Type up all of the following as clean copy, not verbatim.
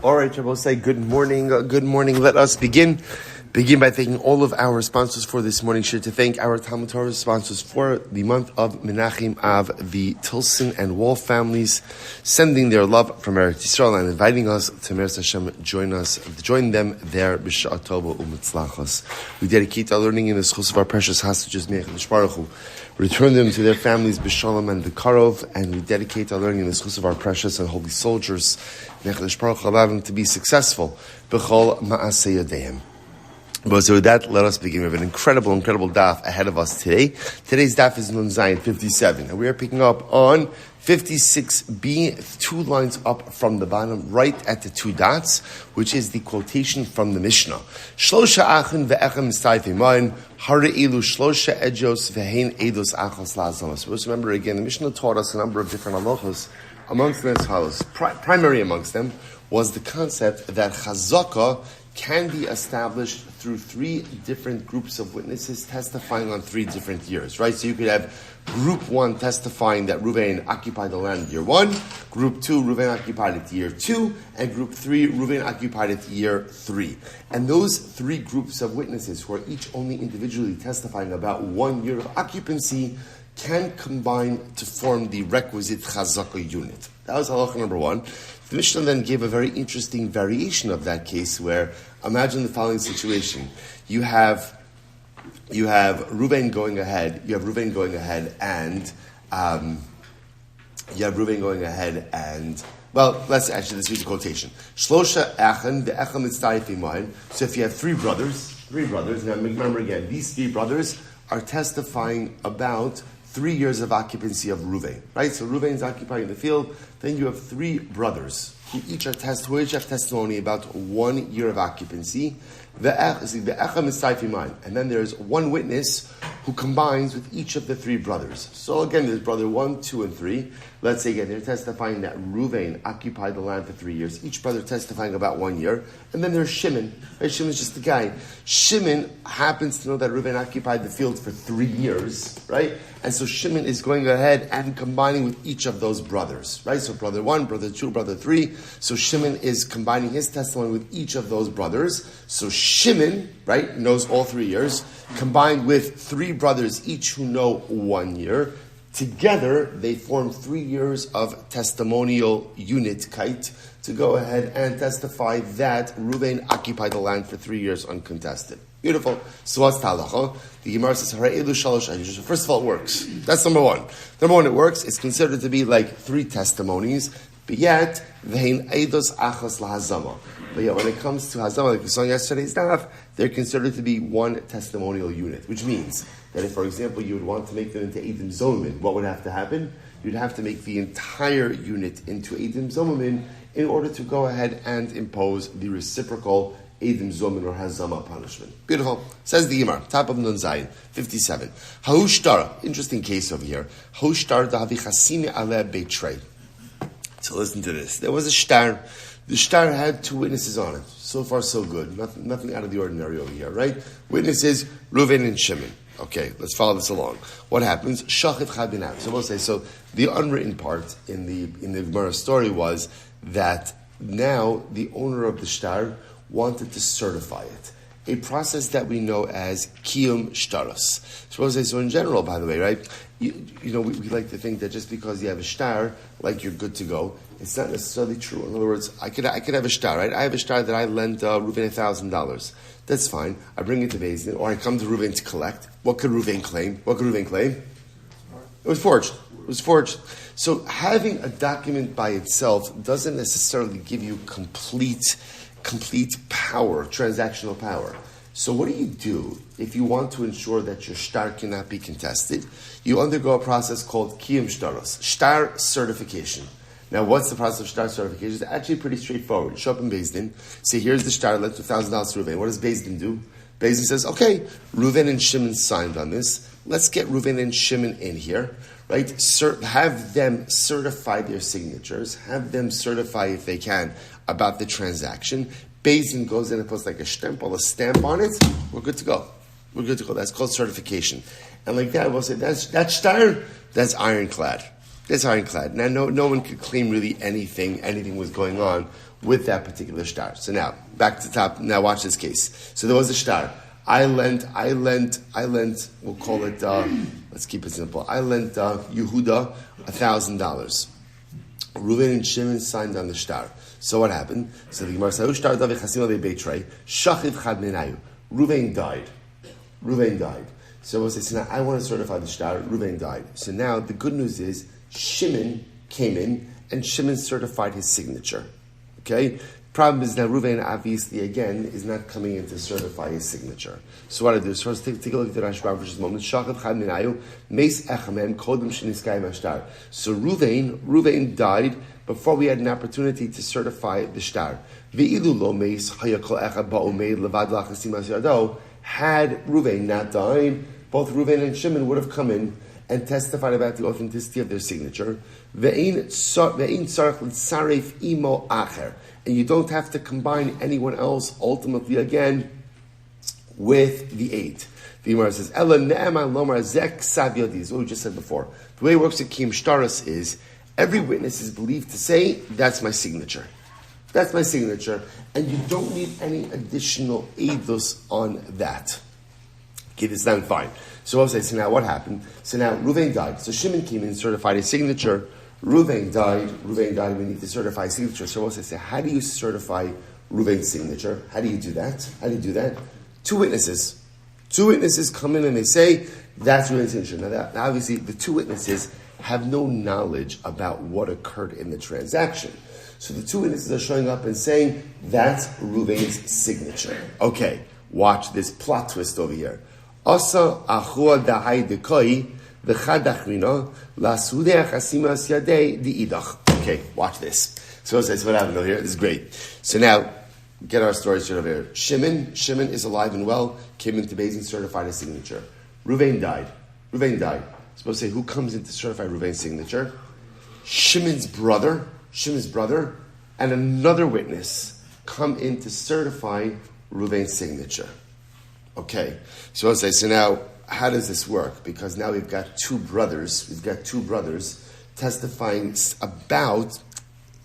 All right, I will say good morning. Good morning. Let us begin by thanking all of our sponsors for this morning shir, to thank our Talmud Torah sponsors for the month of Menachim Av, the Tilson and Wohl families, sending their love from Eretz YIsrael and inviting us to Meretz Hashem, join them there, B'Sha'at Tova U'Mitzlachos. We dedicate our learning in the schus of our precious hostages, Me'ech Baruch Hu. Return them to their families, B'Shalom and B'Karov, and we dedicate our learning in the schus of our precious and holy soldiers, Me'ech Baruch Hu, allow them to be successful, B'Chol Ma'aseh Yadeim. But so with that, let us begin. We have an incredible daf ahead of us today. Today's daf is Nun Zayin 57, and we are picking up on 56b, 2 lines up from the bottom, right at the 2 dots, which is the quotation from the Mishnah. Shlosha achin ve'echem mistayfei mayin, hare'ilu shlosha ejos ve'hein edos achos la'azama. So let's remember again, the Mishnah taught us a number of different halachos. Amongst them as follows. Primary amongst them was the concept that chazaka can be established through 3 different groups of witnesses testifying on 3 different years, right? So you could have group 1 testifying that Reuven occupied the land year 1, group 2, Reuven occupied it year 2, and group 3, Reuven occupied it year 3. And those 3 groups of witnesses, who are each only individually testifying about 1 year of occupancy, can combine to form the requisite chazaka unit. That was halacha number 1. The Mishnah then gave a very interesting variation of that case where, imagine the following situation. You have Reuven going ahead, well, let's actually, let's read the quotation. Shlosha echen ve'echem mitzayfei mayin. So if you have 3 brothers, now remember again, these 3 brothers are testifying about 3 years of occupancy of Reuven, right? So Reuven's occupying the field. Then you have 3 brothers who each have testimony about 1 year of occupancy. And then there's 1 witness who combines with each of the 3 brothers. So again, there's brother 1, 2, and 3. Let's say again, they're testifying that Reuven occupied the land for 3 years. Each brother testifying about 1 year. And then there's Shimon. Right? Shimon's just the guy. Shimon happens to know that Reuven occupied the field for 3 years, right? And so Shimon is going ahead and combining with each of those brothers, right? So brother 1, brother 2, brother 3. So Shimon is combining his testimony with each of those brothers. So Shimon, right, knows all 3 years, combined with 3 brothers, each who know 1 year. Together, they form 3 years of testimonial unit kite to go ahead and testify that Reuven occupied the land for 3 years uncontested. Beautiful. So what's halacha? The Gemara says, first of all, it works. That's number 1. Number 1, it works. It's considered to be like 3 testimonies, but yet, v'hein eidos achos lahazama. But yet, when it comes to hazama, like we saw in yesterday's daf, they're considered to be 1 testimonial unit, which means that if, for example, you would want to make them into Eidim Zomamin, what would have to happen? You'd have to make the entire unit into Eidim Zomamin in order to go ahead and impose the reciprocal Eidim Zomin or Hazama punishment. Beautiful. Says the Gemara, top of Nun Zayin, 57. Haushtar, interesting case over here. Haushtar davi chasime ale beitrei. So listen to this. There was a shtar. The shtar had 2 witnesses on it. So far, so good. Nothing out of the ordinary over here, right? Witnesses, Reuven and Shimon. Okay, let's follow this along. What happens? Shachit chadinav. So we'll say, so the unwritten part in the Gemara story was that now the owner of the shtar wanted to certify it. A process that we know as kiyum shtaros. So we'll say, so in general, by the way, right? We like to think that just because you have a shtar, like you're good to go. It's not necessarily true. In other words, I could have a shtar, right? I have a shtar that I lend Reuven $1,000. That's fine. I bring it to Beis Din, or I come to Reuven to collect. What could Reuven claim? It was forged. So having a document by itself doesn't necessarily give you complete power, transactional power. So what do? If you want to ensure that your shtar cannot be contested? You undergo a process called kiyum shtaros, shtar certification. Now, what's the process of shtar certification? It's actually pretty straightforward. You show up in Beis Din, say, here's the shtar, lent $1,000 to Reuven. What does Beis Din do? Beis Din says, okay, Reuven and Shimon signed on this. Let's get Reuven and Shimon in here, right? Have them certify their signatures. Have them certify, if they can, about the transaction. Beis Din goes in and puts like a stamp on it. We're good to go. That's called certification. And like that, we'll say, that shtar, that's ironclad. That's ironclad. Now, no one could claim really anything was going on with that particular shtar. So now, back to the top. Now watch this case. So there was a shtar. I lent, we'll call it, let's keep it simple. I lent Yehuda $1,000. Reuven and Shimon signed on the shtar. So what happened? So the Gemara said, Shachiv chad menayu. Reuven died. So we'll say, so now I want to certify the shtar. Reuven died. So now the good news is Shimon came in and Shimon certified his signature. Okay? Problem is now Reuven obviously again is not coming in to certify his signature. So what I do is first take a look at the Rashba for just a moment. Shachav chad minayu meis echamem kodem sheniskay mashtar. So Reuven died before we had an opportunity to certify the shtar. Ve'ilu lo meis hayakol echad ba'omeid levad lachasim asyado. Had Reuven not died, both Reuven and Shimon would have come in and testified about the authenticity of their signature. Ve'in sarach l'tzaref imo acher. And you don't have to combine anyone else ultimately again with the aid. The Gemara says, Ela ne'eman lomar zek ksav yodi. This is what we just said before. The way it works at Kiyum Shtaros is every witness is believed to say, that's my signature. That's my signature. And you don't need any additional eidos on that. Okay, this is done fine. So I'll say, so now what happened? So now Reuven died. So Shimon came in and certified his signature. Reuven died, we need to certify signature. So we'll say, how do you certify Reuven's signature? How do you do that? Two witnesses come in and they say, that's Reuven's signature. Now obviously, the two witnesses have no knowledge about what occurred in the transaction. So the two witnesses are showing up and saying, that's Reuven's signature. Okay, watch this plot twist over here. Asa achua dahai dekoi. Okay, watch this. So it says what happened over here. This is great. So now, get our story straight over here. Shimon is alive and well, came into Beis Din, certified his signature. Reuven died. Supposed to say, who comes in to certify Reuven's signature? Shimon's brother, and another witness come in to certify Reuven's signature. Okay, so I'll say, so now, how does this work? Because now we've got two brothers testifying about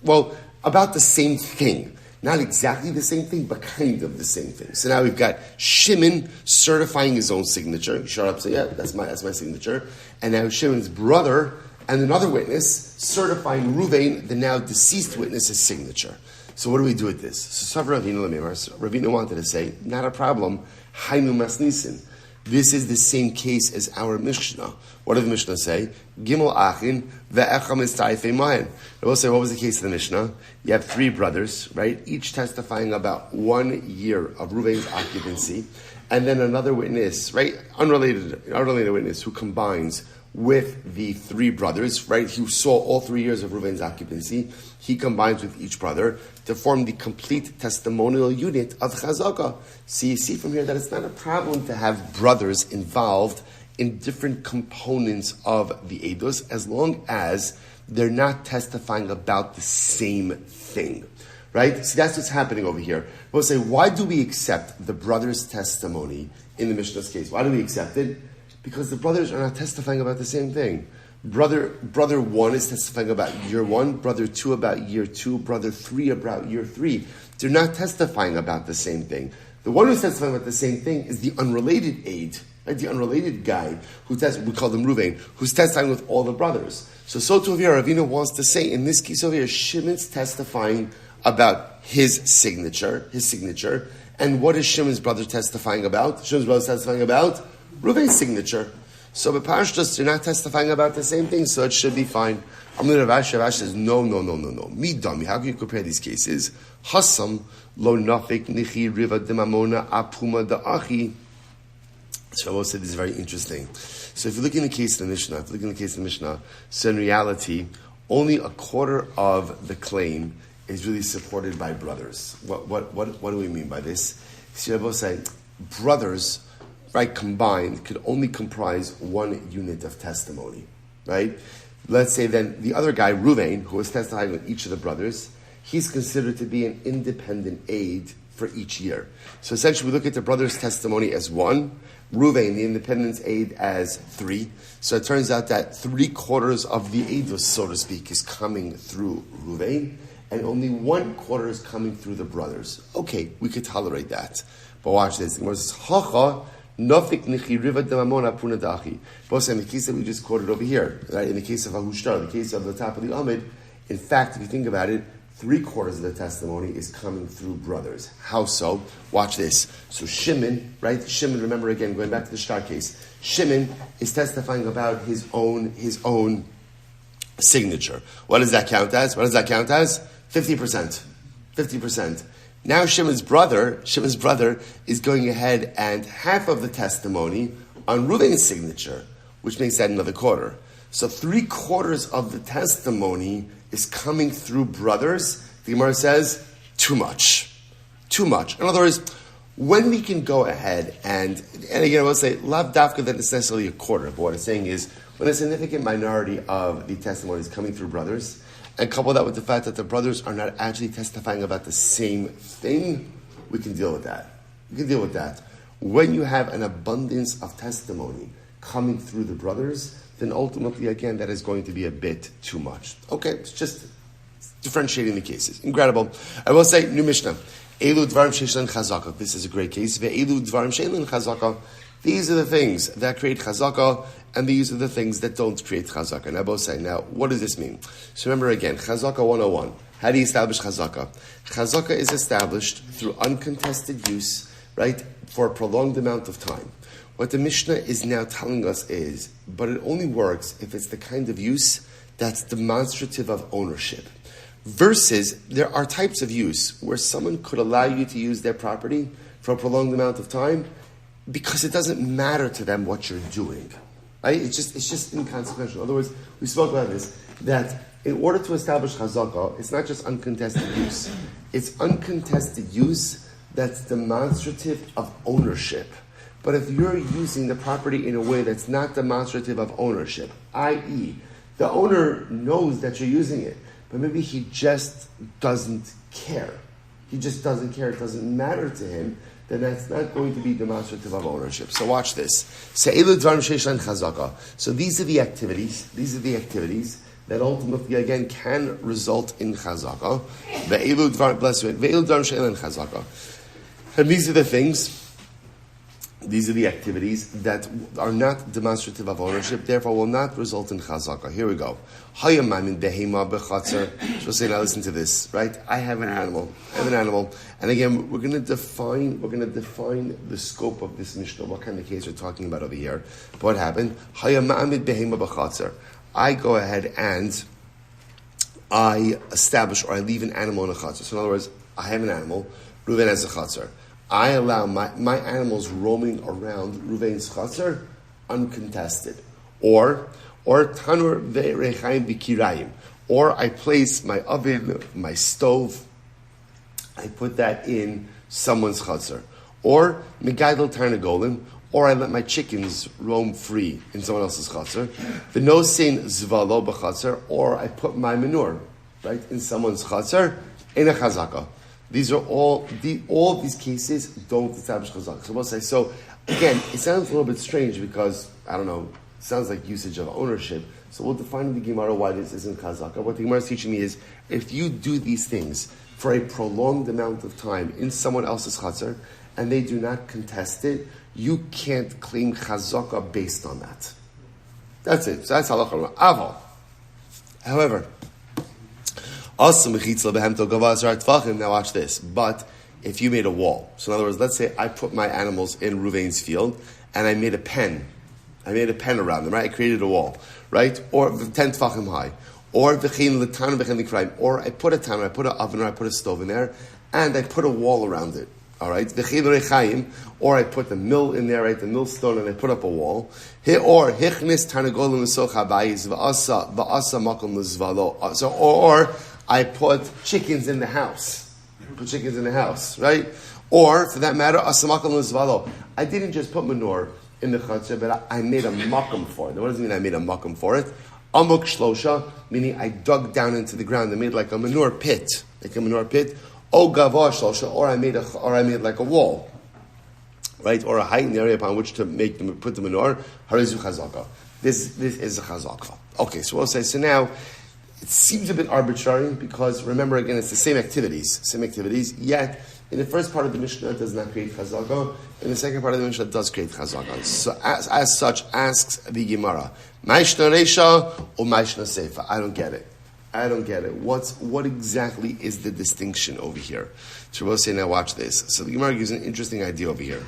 the same thing. Not exactly the same thing, but kind of the same thing. So now we've got Shimon certifying his own signature. He showed up and said, yeah, that's my signature. And now Shimon's brother and another witness certifying Reuven, the now deceased witness's signature. So what do we do with this? So Ravina wanted to say, not a problem. Hainu masnisin. This is the same case as our Mishnah. What did the Mishnah say? Gimel achin ve'echam istayfei mahin. It will say, what was the case of the Mishnah? You have three brothers, right? Each testifying about 1 year of Reuven's occupancy, and then another witness, right? Unrelated witness who combines with the three brothers, right? Who saw all 3 years of Reuven's occupancy. He combines with each brother to form the complete testimonial unit of Chazaka. So you see from here that it's not a problem to have brothers involved in different components of the Eidos as long as they're not testifying about the same thing. Right? See, that's what's happening over here. We'll say, why do we accept the brother's testimony in the Mishnah's case? Why do we accept it? Because the brothers are not testifying about the same thing. Brother 1 is testifying about year 1, brother 2 about year 2, brother 3 about year 3. They're not testifying about the same thing. The one who's testifying about the same thing is the unrelated aide, right? The unrelated guy, we call them Reuven, who's testifying with all the brothers. So too over here, Ravina wants to say, in this case over here, Shimon's testifying about his signature, and what is Shimon's brother testifying about? Shimon's brother is testifying about Reuven's signature. So the Parashas, you're not testifying about the same thing, so it should be fine. Rav says, no. Me dummy. How can you compare these cases? Hasam lo nafik nichi riva demamona apuma da'achi. So I said this is very interesting. So if you look in the case of the Mishnah, so in reality, only a quarter of the claim is really supported by brothers. What do we mean by this? So I both say brothers, right, combined, could only comprise 1 unit of testimony, right? Let's say then the other guy, Reuven, who was testifying with each of the brothers, he's considered to be an independent aide for each year. So essentially, we look at the brother's testimony as 1, Ruvain, the independence aid, as 3. So it turns out that 3/4 of the aidus, so to speak, is coming through Ruvain, and only 1/4 is coming through the brothers. Okay, we could tolerate that. But watch this. Both in the case that we just quoted over here, right? In the case of Ahushtar, the case of the top of the Amid, in fact, if you think about it, 3/4 of the testimony is coming through brothers. How so? Watch this. So Shimon, right? Shimon, remember again, going back to the Shtar case, Shimon is testifying about his own signature. What does that count as? 50%. 50%. Now Shimon's brother is going ahead and half of the testimony on Reuven's signature, which makes that another 1/4. So 3/4 of the testimony is coming through brothers. The Gemara says, too much. In other words, when we can go ahead and again I will say, lav dafka that it's necessarily a 1/4, but what I'm saying is, when a significant minority of the testimony is coming through brothers, and couple that with the fact that the brothers are not actually testifying about the same thing, we can deal with that. When you have an abundance of testimony coming through the brothers, then ultimately, again, that is going to be a bit too much. Okay, it's just differentiating the cases. Incredible. I will say, new Mishnah. Elu dvarim sheishan chazaka. This is a great case. Ve'elu dvarim sheishan chazaka. These are the things that create chazaka, and these are the things that don't create chazaka. And I both say, now, what does this mean? So remember again, chazaka 101. How do you establish chazaka? Chazaka is established through uncontested use, right, for a prolonged amount of time. What the Mishnah is now telling us is, but it only works if it's the kind of use that's demonstrative of ownership. Versus, there are types of use where someone could allow you to use their property for a prolonged amount of time because it doesn't matter to them what you're doing. Right? It's just inconsequential. In other words, we spoke about this, that in order to establish chazaka, it's not just uncontested use. It's uncontested use that's demonstrative of ownership. But if you're using the property in a way that's not demonstrative of ownership, i.e., the owner knows that you're using it, but maybe he just doesn't care. It doesn't matter to him, then that's not going to be demonstrative of ownership. So watch this. So these are the activities that ultimately, again, can result in chazaka. And these are the things, these are the activities that are not demonstrative of ownership, therefore will not result in chazaka. Here we go. So say, now listen to this, right? I have an animal. And again, we're going to define the scope of this Mishnah, what kind of case we're talking about over here. But what happened? I go ahead and I establish or I leave an animal in a chatzar. So in other words, I have an animal, Reuven has a chatzar. I allow my animals roaming around Reuven's chatzar uncontested. Or tanur ve'rechaim b'kirayim. Or I place my oven, my stove, I put that in someone's chatzar. Or megaydel tarnagolim. Or I let my chickens roam free in someone else's chatzar. V'nosein zvalo b'chatzar. Or I put my manure, right, in someone's chatzar, in a chazaka. These are all these cases don't establish chazaka. So we'll say, so again, it sounds a little bit strange because, I don't know, it sounds like usage of ownership. So we'll define in the Gemara why this isn't chazaka. What the Gemara is teaching me is, if you do these things for a prolonged amount of time in someone else's chatzar, and they do not contest it, you can't claim chazaka based on that. That's it. So that's halacha. Aval. However, now watch this. But if you made a wall, so in other words, let's say I put my animals in Reuven's field and I made a pen. Around them, right? I created a wall, right? Or 10 tfachim high. Or I put a tan, I put an oven, or I put a stove in there, and I put a wall around it. All right, or I put the mill in there, right, the millstone, and I put up a wall. Or I put chickens in the house. Right? Or, for that matter, I didn't just put manure in the chatzah, but I made a makom for it. What does it mean I made a makom for it? Amuk shlosha, meaning I dug down into the ground and made like a manure pit. O gava shlosha, or I made like a wall, right, or a heightened area upon which to put the menorah. Harizu chazaka. This is a chazaka. Okay, so we'll say so now. It seems a bit arbitrary because remember again, it's the same activities. Yet in the first part of the Mishnah it does not create chazaka. In the second part of the Mishnah it does create chazaka. So as such, asks the Gemara, Maishna Reisha or Maishna Seifa? I don't get it. What exactly is the distinction over here? So we'll say now watch this. So the Gemara gives an interesting idea over here.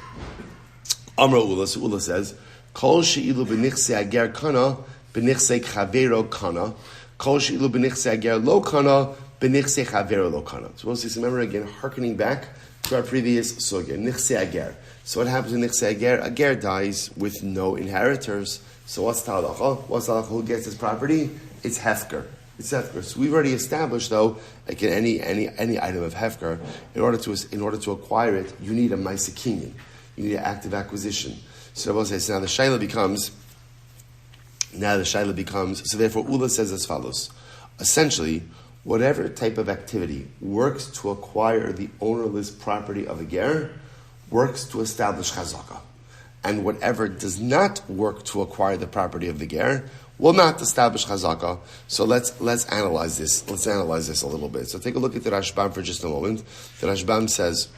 Amra Ula, so Ula says, Kol she'ilu b'nichse ager kana b'nichse chavero kana. Kol she'ilu b'nichse ager lo kana b'nichse chavero lo kana. So we'll see, so remember again, hearkening back to our previous sugya, nichse ager. So what happens in nichse ager? Ager dies with no inheritors. So what's the halacha? Who gets his property? It's hefker. So we've already established, though, like in any item of hefker, in order to acquire it, you need a ma'aseh kinyan. You need an active acquisition. So Rabbi says, now the shaila becomes, so therefore Ula says as follows. Essentially, whatever type of activity works to acquire the ownerless property of a ger, works to establish chazaka. And whatever does not work to acquire the property of the ger, will not establish chazaka. So let's analyze this. Let's analyze this a little bit. So take a look at the Rashbam for just a moment. The Rashbam says,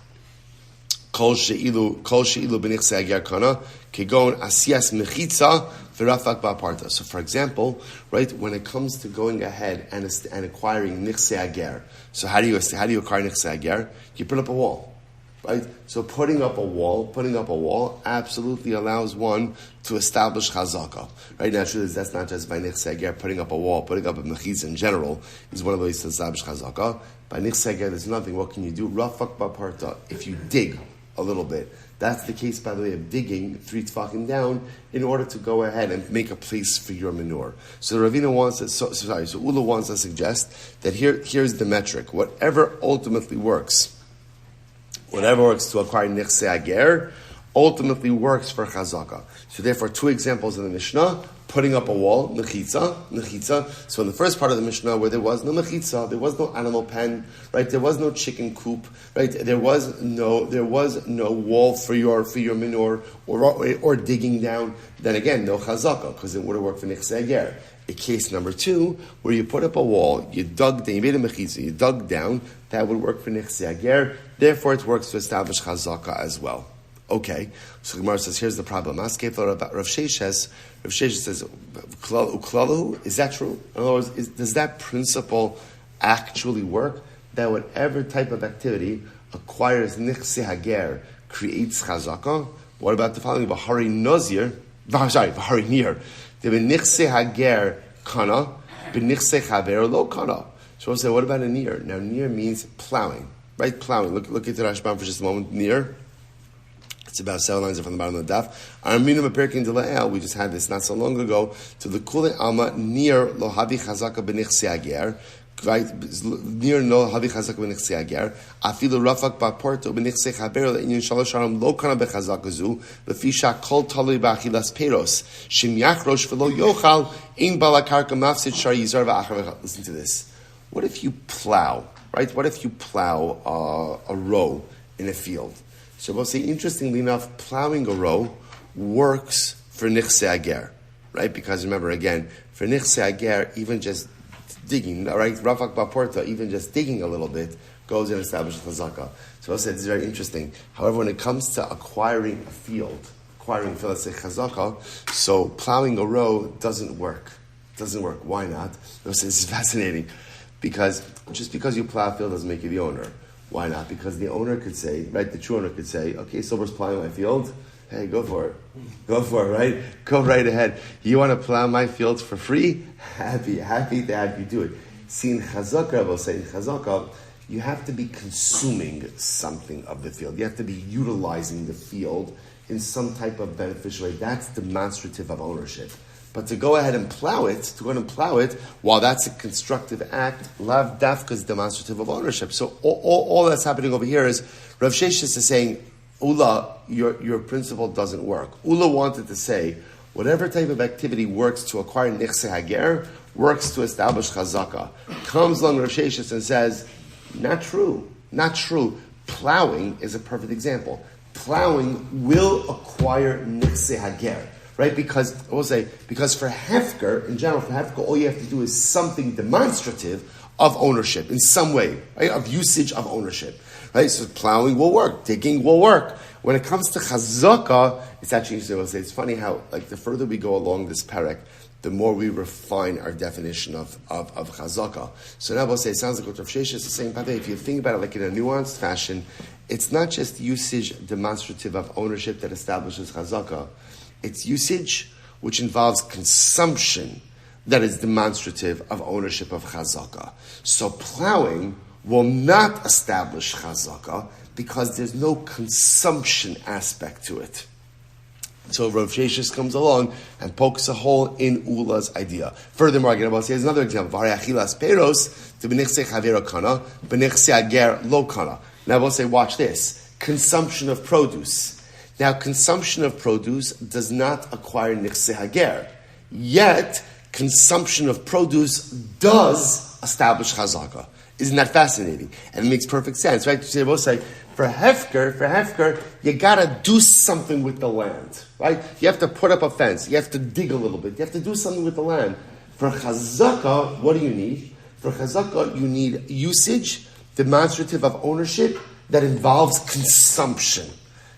Kol she'ilu b'nichse ager kana kegon asiyas mechitza v'rafak ba'parta. So, for example, right, when it comes to going ahead and acquiring nichse ager, so how do you acquire nichse ager? You put up a wall, right? So putting up a wall absolutely allows one to establish chazaka. Right now, sure, that's not just by nichse ager. Putting up a wall, putting up a mechitza in general is one of the ways to establish chazaka. By nichse ager, there's nothing. What can you do? Rafak ba'parta. If you dig a little bit. That's the case, by the way, of digging 3 tefachim down in order to go ahead and make a place for your manure. So the Ravina wants so Ula wants to suggest that here's the metric. Whatever works to acquire nichse ager, ultimately works for chazaka. So therefore, 2 examples in the Mishnah, putting up a wall, mechitza. So in the first part of the Mishnah, where there was no mechitza, there was no animal pen, right? There was no chicken coop, right? There was no wall for your manure or digging down. Then again, no chazaka, because it would have worked for nichse ager. A case number 2, where you put up a wall, you dug down, you made a mechitza, you dug down, that would work for nichse ager. Therefore, it works to establish chazaka as well. Okay, so Gemara says, here's the problem. Rav Sheshes says, Uklalahu, is that true? In other words, does that principle actually work? That whatever type of activity acquires nichse hager, creates chazaka? What about the following? V'hari nir. The nichse hager kana, b'nichse chaver lo kana. So we'll say, what about a nir? Now, nir means plowing, right? Plowing. Look at the Rashbam for just a moment. Nir. It's about 7 lines from the bottom of the daf. We just had this not so long ago. To the kule alma near lo havi chazaka b'nichse ager, right? Near lo havi chazaka b'nichse ager. Afilu rafak ba'porto b'nichse chaber le'inyan shalosh aram lo kana b'chazaka zu lefisha kol talui b'achilas peros shim yachrosh v'lo yochal ein balakarka mafsid shar yizar v'achar. Listen to this. What if you plow, right? What if you plow a row in a field? So we'll say, interestingly enough, plowing a row works for nichse ager, right? Because remember, again, for nichse ager, even just digging, right? Rafak ba'porta, even just digging a little bit, goes and establishes chazaka. So we'll say, it's very interesting. However, when it comes to acquiring a field, let's say chazaka, so plowing a row doesn't work. Why not? We'll say, this is fascinating. Because just because you plow a field doesn't make you the owner. Why not? Because the owner could say, right, the true owner could say, okay, Silber's plowing my field. Hey, go for it, right? Go right ahead. You want to plow my fields for free? Happy to have you do it. See, in Chazaka, we'll say, in Chazaka, you have to be consuming something of the field. You have to be utilizing the field in some type of beneficial way. That's demonstrative of ownership. But to go ahead and plow it, while that's a constructive act, lav dafka is demonstrative of ownership. So all that's happening over here is Rav Sheshes is saying, Ula, your principle doesn't work. Ula wanted to say, whatever type of activity works to acquire nichse hager, works to establish chazaka. Comes along Rav Sheshes and says, not true. Not true. Plowing is a perfect example. Plowing will acquire nichse hager, right? Because for hefker, in general, for hefker, all you have to do is something demonstrative of ownership in some way, right? Of usage of ownership, right? So plowing will work, digging will work. When it comes to chazaka, it's actually interesting. It's funny how, like, the further we go along this parak, the more we refine our definition of chazaka. So now we'll say, it sounds like what Rav Sheshes is saying, but if you think about it like in a nuanced fashion, it's not just usage demonstrative of ownership that establishes chazaka. It's usage which involves consumption that is demonstrative of ownership of chazaka. So plowing will not establish chazaka because there's no consumption aspect to it. So Rav Sheshes comes along and pokes a hole in Ula's idea. Furthermore, again, I'll say here's another example. Now we'll say, watch this. Consumption of produce. Now, consumption of produce does not acquire nichse hager. Yet, consumption of produce does establish chazaka. Isn't that fascinating? And it makes perfect sense, right? So we'll say, for hefker, you gotta do something with the land, right? You have to put up a fence. You have to dig a little bit. You have to do something with the land. For chazaka, what do you need? For chazaka, you need usage, demonstrative of ownership, that involves consumption.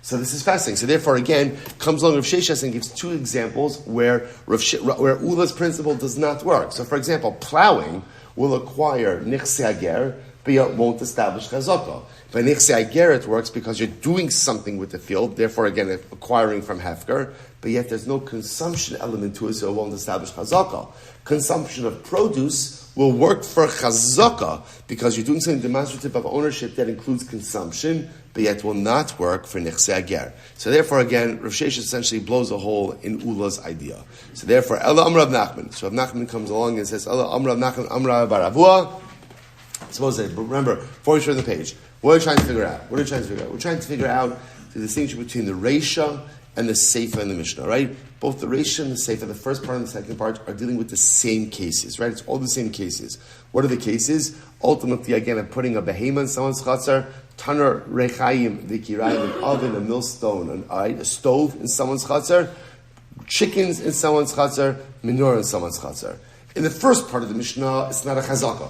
So this is fascinating. So therefore, again, comes along Rav Sheshes and gives two examples where Ula's principle does not work. So for example, plowing will acquire nichse hager, but it won't establish chazaka. By nichse hager, it works because you're doing something with the field, therefore again, acquiring from hefker, but yet there's no consumption element to it, so it won't establish chazaka. Consumption of produce will work for chazaka because you're doing something demonstrative of ownership that includes consumption, but yet will not work for nichse hager. So therefore, again, Rav Sheshes essentially blows a hole in Ula's idea. So therefore, Ela Amr Rav Nachman. So Rav Nachman comes along and says, Ela Amr Rav Nachman Amra Baravua. Suppose that, but remember, before we turn the page, what are we trying to figure out? We're trying to figure out the distinction between the Reisha and the Seifa in the Mishnah, right? Both the Reisha and the Seifa, the first part and the second part, are dealing with the same cases, right? It's all the same cases. What are the cases? Ultimately, again, I'm putting a behema in someone's chatzar, tanur rechayim v'kirayim, an oven, a millstone, a stove in someone's chatzar, chickens in someone's chatzar, menorah in someone's chatzar. In the first part of the Mishnah, it's not a chazaka.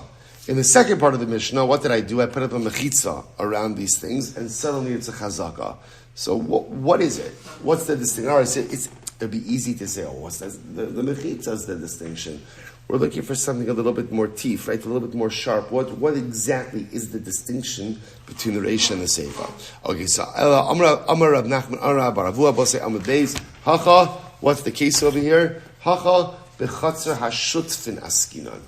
In the second part of the Mishnah, what did I do? I put up a mechitza around these things, and suddenly it's a chazaka. So what is it? What's the distinction? All right, it'd be easy to say, what's that? The mechitza is the distinction. We're looking for something a little bit more teeth, right? A little bit more sharp. What exactly is the distinction between the Reisha and the Seifa? Okay, so Amar Rav Nachman Amar Baravua Bosei Amud Beis Hacha. What's the case over here? Hacha bechatzer hashutfin askinan.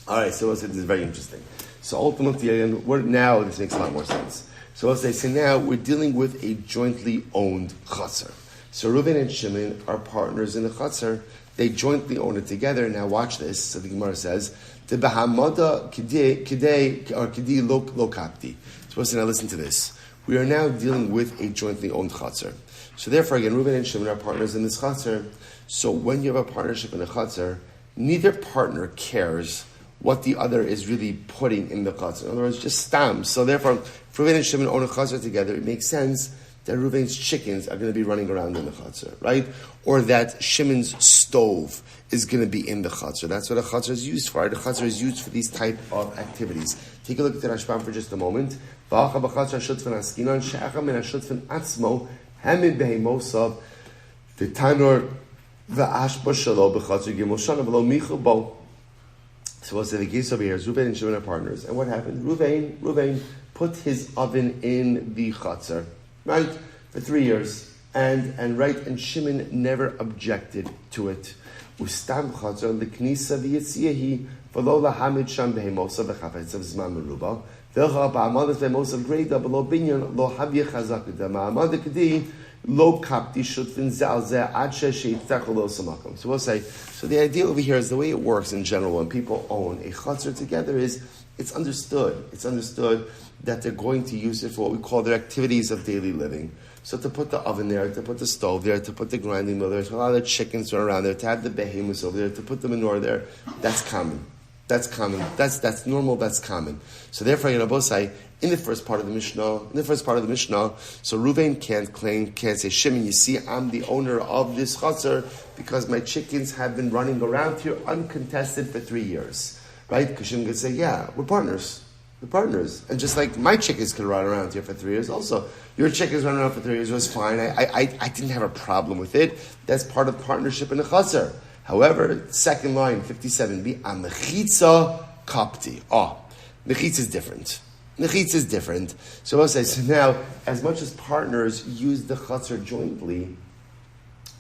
All right, so this is very interesting. So ultimately, now this makes a lot more sense. So as I say now, we're dealing with a jointly owned chatzar. So Reuven and Shimon are partners in the chatzar. They jointly own it together. Now watch this. So the Gemara says, "The bahamada kidei or kidei lo kapti." So now listen to this. We are now dealing with a jointly owned chatzar. So therefore, again, Reuven and Shimon are partners in this chatzar. So when you have a partnership in a chatzar, neither partner cares what the other is really putting in the chatzar. In other words, just stam. So therefore, if Reuven and Shimon own a chatzar together, it makes sense that Reuven's chickens are going to be running around in the chatzar, right? Or that Shimon's stove is going to be in the chatzar. That's what a chatzar is used for. Right? The chatzar is used for these type of activities. Take a look at the Rashbam for just a moment. V'acha b'chatzar shutfin askinan she'acha min hashutfin atzmo hamin behemosav v'tanor v'ashba shalo b'chatzar gimel shana v'lo michu bo. So what's the case over here is Reuven and Shimon are partners. And what happened? Reuven put his oven in the chatzar, right? For 3 years. And Shimon never objected to it. Ustam chatzar l'knisa v'yitziyahi v'lo lahamid sham behemosa v'chafetzav zman meruba v'cha ba'amadas behemosa greda v'lo binyan lo havye chazak ma'amad k'di lo kapti shutfin zalzeh ad she'yiftach lo samakam. So we'll say, so the idea over here is the way it works in general when people own a chatzar together is it's understood. It's understood that they're going to use it for what we call their activities of daily living. So to put the oven there, to put the stove there, to put the grinding mill there, to allow the chickens to run around there, to have the behemoths over there, to put the manure there, that's common. That's common. That's normal. That's common. So therefore, Yerabosai, in the first part of the Mishnah, so Reuven can't say, Shimon, you see, I'm the owner of this chatzar because my chickens have been running around here uncontested for 3 years, right? Because Shimon could say, yeah, we're partners. And just like my chickens could run around here for 3 years, also your chickens run around for 3 years was fine. I didn't have a problem with it. That's part of partnership in the chatzar. However, second line, 57b, a mechitza kapti. Mechitza is different. So I'll say, so now, as much as partners use the chatzar jointly,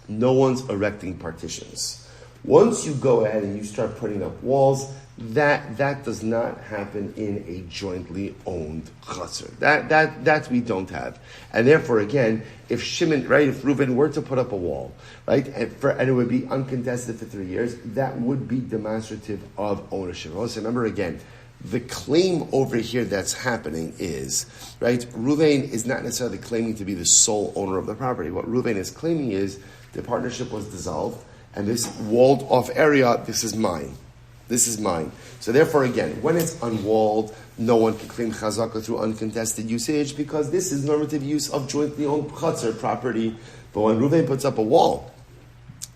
no one's erecting partitions. Once you go ahead and you start putting up walls, that does not happen in a jointly owned chatzar. That we don't have. And therefore, again, if Shimon, right, if Reuven were to put up a wall, right, and it would be uncontested for 3 years, that would be demonstrative of ownership. Also, remember again, the claim over here that's happening is, right, Reuven is not necessarily claiming to be the sole owner of the property. What Reuven is claiming is the partnership was dissolved, and this walled off area, this is mine. So therefore, again, when it's unwalled, no one can claim chazaka through uncontested usage because this is normative use of jointly owned chatzar property. But when Reuven puts up a wall,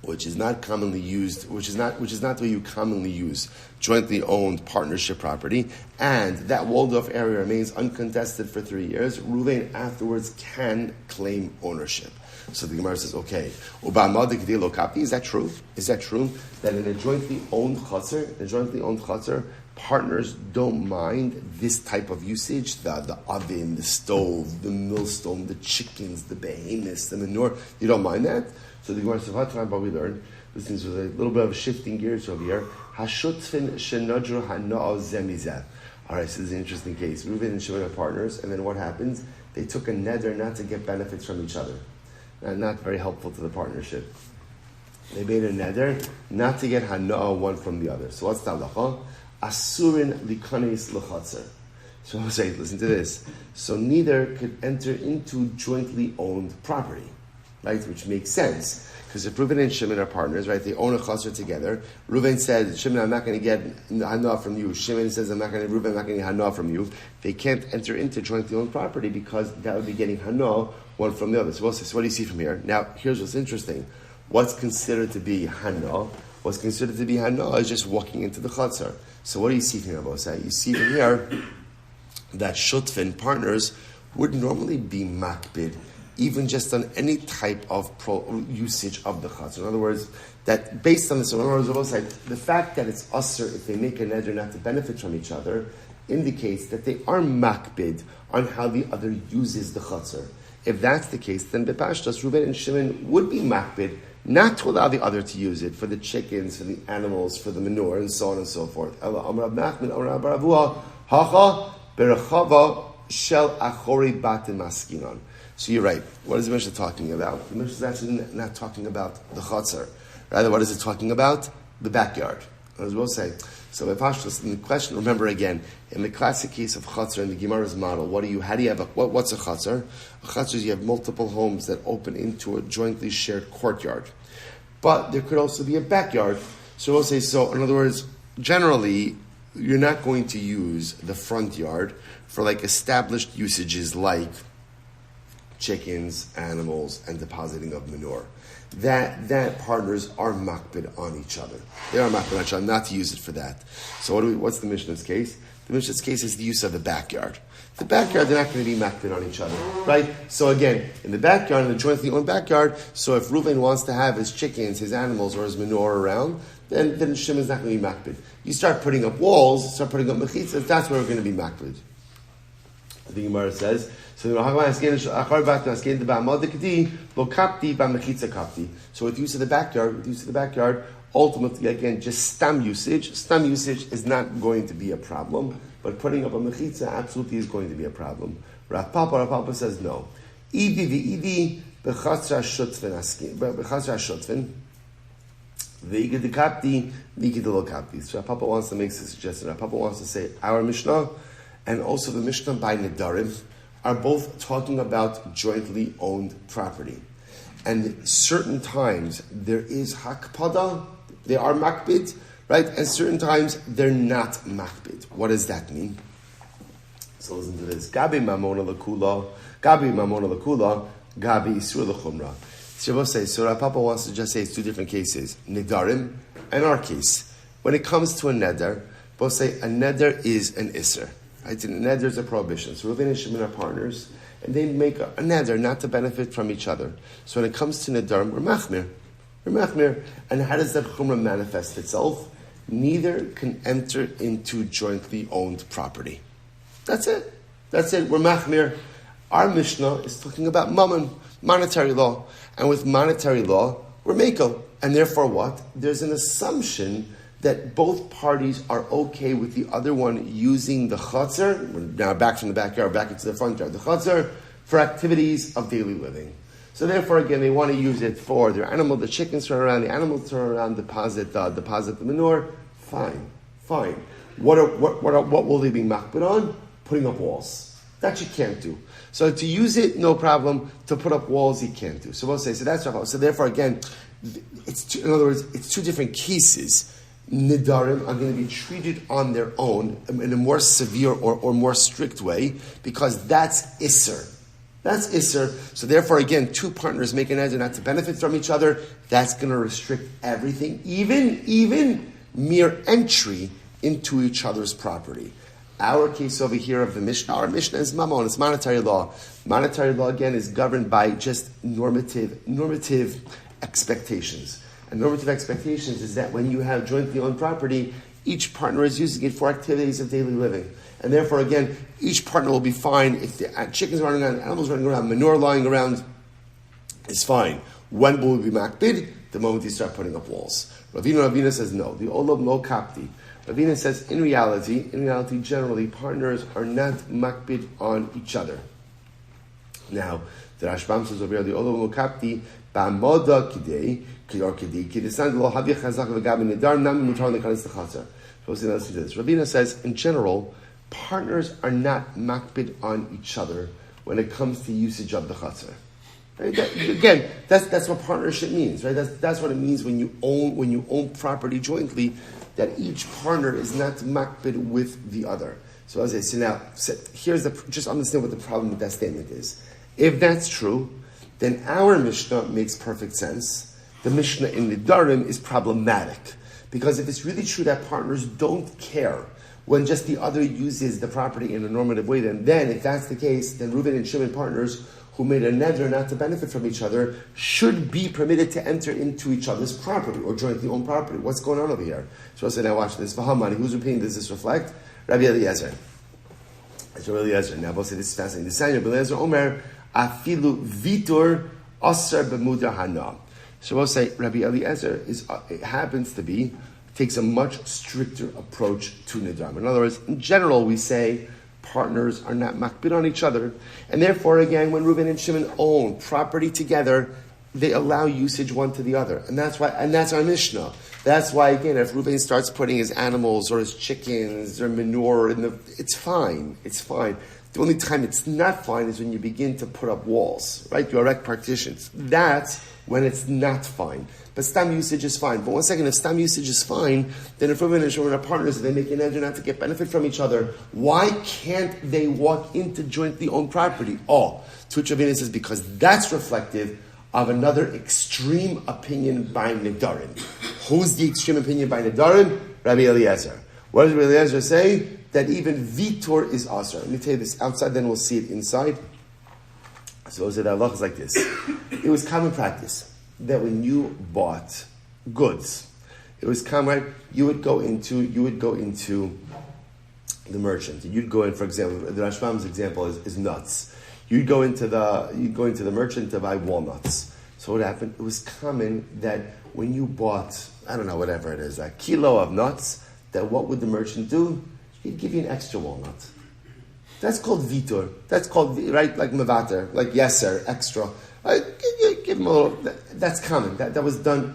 which is not commonly used, which is not the way you commonly use jointly owned partnership property, and that walled off area remains uncontested for 3 years, Reuven afterwards can claim ownership. So the Gemara says, okay, is that true? Is that true that in a jointly owned chatzar, partners don't mind this type of usage? The oven, the stove, the millstone, the chickens, the behemoths, the manure. You don't mind that? So the Gemara says, what we learned? This is a little bit of shifting gears over here. Hashutfin shenadru hana'al zemizeh. All right, so this is an interesting case. Reuven and Shimon are partners, and then what happens? They took a neder not to get benefits from each other. Not very helpful to the partnership. They made a neder not to get hana'ah one from the other. So what's the halacha? Asurin likanis l'chatzar. So I'll say, listen to this. So neither could enter into jointly owned property, right? Which makes sense. Because if Reuven and Shimon are partners, right, they own a chatzar together. Reuven said, Shimon, I'm not going to get hana'ah from you. Shimon says, Reuven, I'm not going to get hana'ah from you. They can't enter into jointly owned property because that would be getting hana'ah one from the other. So what do you see from here? Now, here's what's interesting. What's considered to be hana'ah? What's considered to be hana'ah is just walking into the chatzar. So what do you see from here, Bosai? You see from here that shutfin partners would normally be makbid, even just on any type of usage of the chatzar. In other words, that based on this, in other words, the fact that it's usher if they make a neder not to benefit from each other indicates that they are makbid on how the other uses the chatzar. If that's the case, then Bepashtas, Reuven and Shimon would be makbid not to allow the other to use it for the chickens, for the animals, for the manure, and so on and so forth. So you're right. What is the Mishnah talking about? The Mishnah is actually not talking about the chatzar. Rather, what is it talking about? The backyard. As we'll say. So in the question, remember again, in the classic case of chatzar in the Gemara's model, what's a chatzar? A chatzar is you have multiple homes that open into a jointly shared courtyard. But there could also be a backyard. So we'll say, so in other words, generally, you're not going to use the front yard for like established usages like chickens, animals, and depositing of manure. That partners are makbid on each other. They are makbid on each other, not to use it for that. So what's the Mishnah's case? The Mishnah's case is the use of the backyard. The backyard, they're not going to be makbid on each other, right? So again, in the backyard, in the jointly owned backyard, so if Reuven wants to have his chickens, his animals, or his manure around, then Shimon's not going to be makbid. You start putting up walls, start putting up mechitzas, that's where we're going to be makbid. The Gemara says, so with use of the backyard, ultimately, again, just stam usage. Stam usage is not going to be a problem, but putting up a mechitza absolutely is going to be a problem. Rav Papa says no. Idi b'chatzra shutfin v'igid kapti. So Rav Papa wants to make a suggestion. Rav Papa wants to say our Mishnah and also the Mishnah by Nedarim are both talking about jointly owned property. And certain times there is hakpada, they are makbid, right? And certain times they're not makbid. What does that mean? So listen to this. Gabi mamona lakula, gabi isur l'chumra. Shabbos says, so Rav Papa wants to just say it's two different cases. Nidarim and our case. When it comes to a neder, both say a neder is an isser. Right? A neder is a prohibition. So Reuven and Shimon are partners, and they make a neder not to benefit from each other. So when it comes to nidarim, we're machmir. We're machmir. And how does that chumrah manifest itself? Neither can enter into jointly owned property. That's it. We're machmir. Our Mishnah is talking about mammon, monetary law. And with monetary law, we're meko. And therefore what? There's an assumption that both parties are okay with the other one using the chutzner, we're now back from the backyard, back into the front yard, the chutzner, for activities of daily living. So therefore, again, they want to use it for their animal, the chickens turn around, the animals turn around, deposit the manure. Fine. What will they be makbid on? Putting up walls. That you can't do. So to use it, no problem. To put up walls, you can't do. So we'll say, so that's Rav. So therefore, again, in other words, it's two different cases. Nidarim are going to be treated on their own in a more severe or more strict way because that's Isser. That's Isser. So therefore, again, two partners make an neder not to benefit from each other. That's going to restrict everything, even mere entry into each other's property. Our case over here of the Mishnah, our Mishnah is Mammon, it's monetary law. Monetary law, again, is governed by just normative expectations. And normative expectations is that when you have jointly owned property, each partner is using it for activities of daily living. And therefore, again, each partner will be fine if the chickens running around, animals running around, manure lying around is fine. When will we be makbid? The moment you start putting up walls. Ravina says no. The olam lo kapti. Ravina says in reality, generally, partners are not makbid on each other. Now, the Rashbam says over here, the olam lo kapti ba'moda kidei. Rabina says, in general, partners are not makbid on each other when it comes to usage of the chatzar. Right? Again, that's what partnership means, right? That's what it means when you own property jointly, that each partner is not makbid with the other. So as I say now, just understand what the problem with that statement is. If that's true, then our Mishnah makes perfect sense. The Mishnah in Nidarim is problematic. Because if it's really true that partners don't care when just the other uses the property in a normative way, then if that's the case, then Reuven and Shimon partners who made a neder not to benefit from each other should be permitted to enter into each other's property or jointly own property. What's going on over here? So I said, now watch this. Vahamani, whose opinion does this reflect? Rabbi Eliezer. It's Rabbi Eliezer. Now, both say this is fascinating. The Sanya, Rabbi Eliezer Omer, afilu vitur asar b'muda hana. So we'll say Rabbi Eliezer takes a much stricter approach to Nidarim. In other words, in general, we say partners are not makbid on each other, and therefore, again, when Reuven and Shimon own property together, they allow usage one to the other, and that's our Mishnah. That's why, again, if Reuven starts putting his animals or his chickens or manure it's fine. It's fine. The only time it's not fine is when you begin to put up walls, right? You erect partitions. That's when it's not fine. But stam usage is fine. But one second, if stam usage is fine, then if Reuven and Shimon are partners and they make an neder not to get benefit from each other, why can't they walk into jointly owned property? To which Ravina says, because that's reflective of another extreme opinion by Nidarim. Who's the extreme opinion by Nidarim? Rabbi Eliezer. What does Rabbi Eliezer say? That even Vitor is asr. Let me tell you this outside, then we'll see it inside. So the halach is like this. It was common practice that when you bought goods, it was common, you would go into the merchant. You'd go in, for example, the Rashbam's example is nuts. You'd go into the merchant to buy walnuts. So what happened? It was common that when you bought, I don't know, whatever it is, a kilo of nuts, that what would the merchant do? He'd give you an extra walnut. That's called vitor. That's called, right, like mevater, like yeser, extra. Give him a little, that's common. That was done,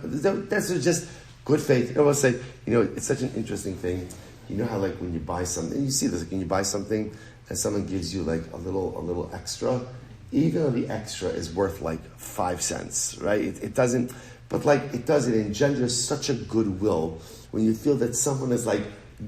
that's just good faith. I will say, it's such an interesting thing. You know how, like, when you buy something, you see this, like, when you buy something and someone gives you, like, a little extra, even though the extra is worth, like, 5 cents, right? It doesn't, But it engenders such a goodwill when you feel that someone is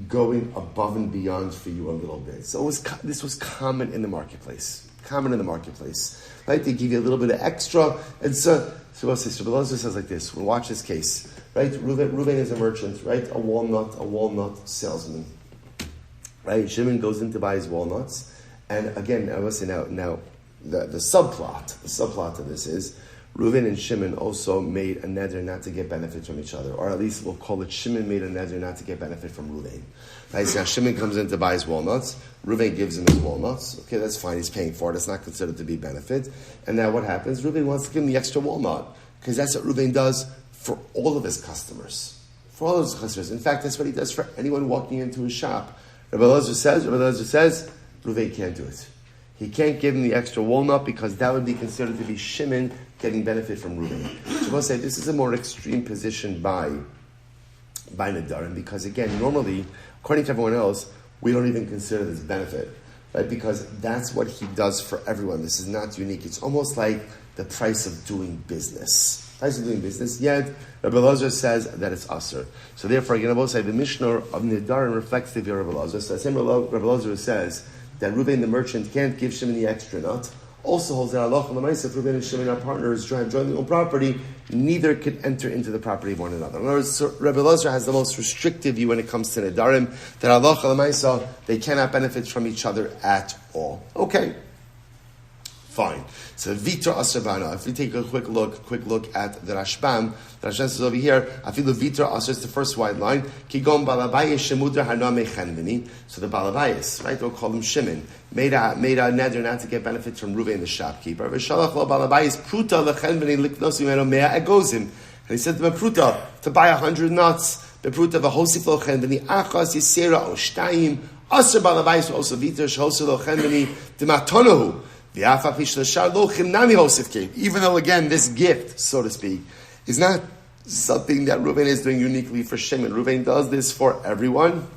going above and beyond for you a little bit. So this was common in the marketplace. Right? They give you a little bit of extra. And so Belazar says like this. We'll watch this case. Right? Reuven is a merchant, right? A walnut salesman. Right? Shimon goes in to buy his walnuts. And again, I must say now the subplot of this is Reuven and Shimon also made a neder not to get benefit from each other, or at least we'll call it Shimon made a neder not to get benefit from Reuven. Right? So now Shimon comes in to buy his walnuts. Reuven gives him his walnuts. Okay, that's fine. He's paying for it. It's not considered to be benefit. And now what happens? Reuven wants to give him the extra walnut because that's what Reuven does for all of his customers. In fact, that's what he does for anyone walking into his shop. Rabbi Elazar says, Reuven can't do it. He can't give him the extra walnut because that would be considered to be Shimon getting benefit from Reuven. So we'll say this is a more extreme position by Nadarim because again, normally, according to everyone else, we don't even consider this benefit, right? Because that's what he does for everyone. This is not unique. It's almost like the price of doing business. Yet, Rabbi Elazar says that it's Asr. So therefore, again, I will say the Mishnah of Nadarim reflects the view of Rabbi Elazar. So the same Rabbi Elazar says that Reuven the merchant can't give Shimon the extra nut. Also holds that Allah if Reuven and Shimon are partners jointly own property, neither could enter into the property of one another. In other words, so Rabbi Elazar has the most restrictive view when it comes to Nedarim, that Allah they cannot benefit from each other at all. Okay. Fine. So Vitor Asr. If we take a quick look at the Rashbam says over here, Afilu Vitor Asr is the first wide line. Kigom Balabayis Shemudra Haname Chenvini. So the Balabayis, right? We'll call him Shimon. Made a neder not to get benefits from Reuven the shopkeeper. V'shalach lo Balabayis Pruta lechenvini liknos imeno mea egozim. And he said to him, Pruta, to buy 100 nuts. Bepruta v'hosif lo chenvini achas yisera o shtayim. Asr Balabayis also Vitor shosif lo chenvini dematonahu. Even though, again, this gift, so to speak, is not something that Reuven is doing uniquely for Shimon. Reuven does this for everyone.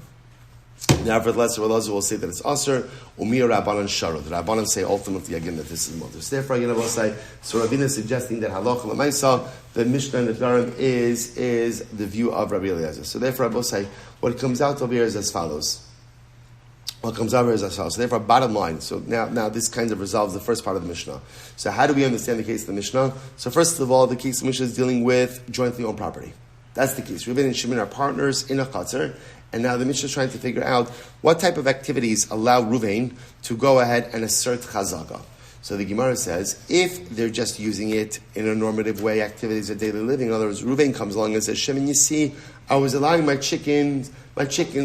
Nevertheless, Elazar will say that it's Asr. Umir Rabbanan Sharo. The Rabbanan say ultimately again that this is Mother. So therefore, again, I will say, so Ravina is suggesting that Halach L'Maisa, the Mishnah and the Dvarim is the view of Rabbi Eliezer. So therefore, I will say, what comes out over here is as follows. So therefore, bottom line. So now this kind of resolves the first part of the Mishnah. So how do we understand the case of the Mishnah? So first of all, the case of the Mishnah is dealing with jointly owned property. That's the case. Reuven and Shimon are partners in a chatzar, and now the Mishnah is trying to figure out what type of activities allow Reuven to go ahead and assert chazaka. So the Gemara says, if they're just using it in a normative way, activities of daily living, in other words, Reuven comes along and says, Shimon, you see, I was allowing my chickens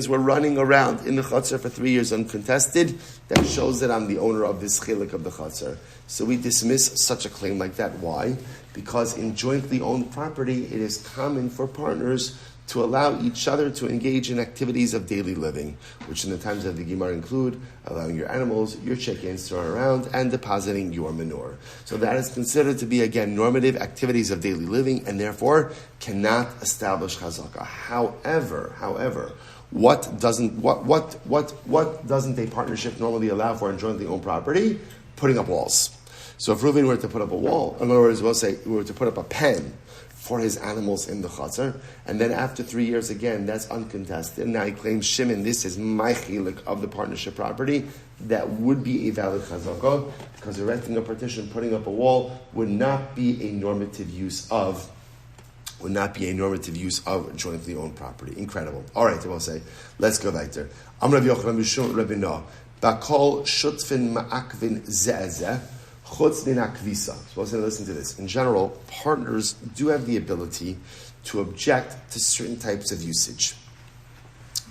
were running around in the chutzner for 3 years uncontested. That shows that I'm the owner of this chilik of the chutzner. So we dismiss such a claim like that. Why? Because in jointly owned property, it is common for partners to allow each other to engage in activities of daily living, which in the times of the Gemara include allowing your animals, your chickens to run around and depositing your manure. So that is considered to be, again, normative activities of daily living and therefore cannot establish chazaka. However, what doesn't a partnership normally allow for in jointly owned property? Putting up walls. So if Reuven were to put up a wall, in other words, we'll say we were to put up a pen for his animals in the chatzar, and then after 3 years again, that's uncontested. Now he claims, Shimon, this is my chilik of the partnership property. That would be a valid chazakah, because erecting a partition, putting up a wall, would not be a normative use of jointly owned property. Incredible. All right, I will say, let's go back there. Amr Rav Yochanan B'Shul Rabbi Noah Bakol Shutfin Ma'akvin Ze'ezeh. So listen to this. In general, partners do have the ability to object to certain types of usage.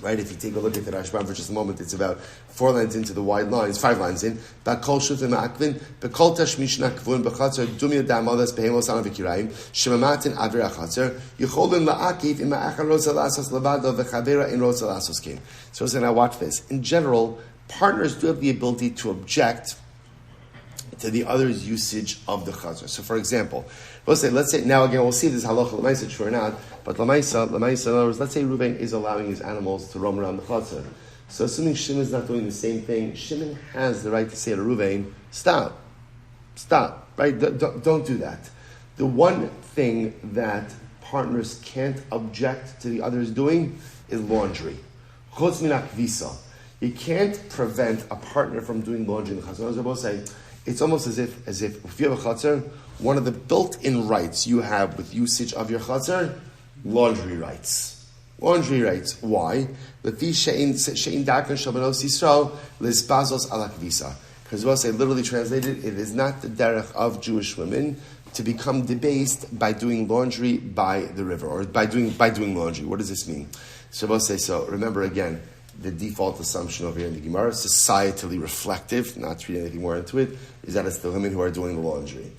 Right? If you take a look at the Rashbam for just a moment, it's about 4 lines into the wide lines, 5 lines in. Bakol shutim ma'akvin, bakol tashmishna kvun b'chatzar dumya da'amadas behemos ana v'kirayim, shemamatin aver ha'chatzar, yicholin la'akif ima achar rosa la'asos levado v'chavera in rosa la'asos kin. So now watch this. In general, partners do have the ability to object to the other's usage of the chazar. So, for example, let's say now again we'll see if this halacha l'maisa true or not. But l'maisa, in other words, let's say Reuven is allowing his animals to roam around the chazar. So, assuming Shimon is not doing the same thing, Shimon has the right to say to Reuven, "Stop, right? Don't do that." The one thing that partners can't object to the others doing is laundry. Chutz min hakvisa. You can't prevent a partner from doing laundry in the chatzar. As I will say, it's almost as if you have a chatzar, one of the built-in rights you have with usage of your chatzar, laundry rights. Laundry rights. Why? Because we'll say, literally translated, it is not the derech of Jewish women to become debased by doing laundry by the river, or by doing laundry. What does this mean? So we'll say, so remember again, the default assumption over here in the Gemara, societally reflective, not to read anything more into it, is that it's the women who are doing the laundry.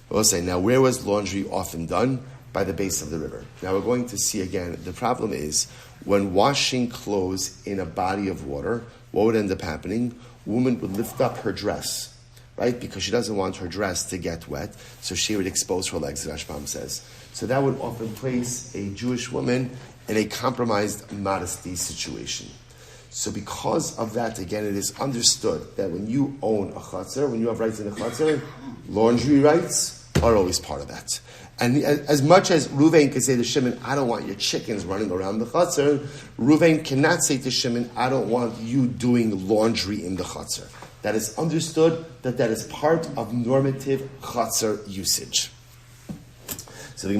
We'll say, now where was laundry often done? By the base of the river. Now we're going to see again, the problem is, when washing clothes in a body of water, what would end up happening? Woman would lift up her dress, right? Because she doesn't want her dress to get wet, so she would expose her legs, Rashbam says. So that would often place a Jewish woman in a compromised modesty situation. So because of that, again, it is understood that when you own a chatzar, when you have rights in a chatzar, laundry rights are always part of that. And as much as Ruvain can say to Shimon, I don't want your chickens running around the chatzar, Ruvain cannot say to Shimon, I don't want you doing laundry in the chatzar. That is understood that is part of normative chatzar usage. So if you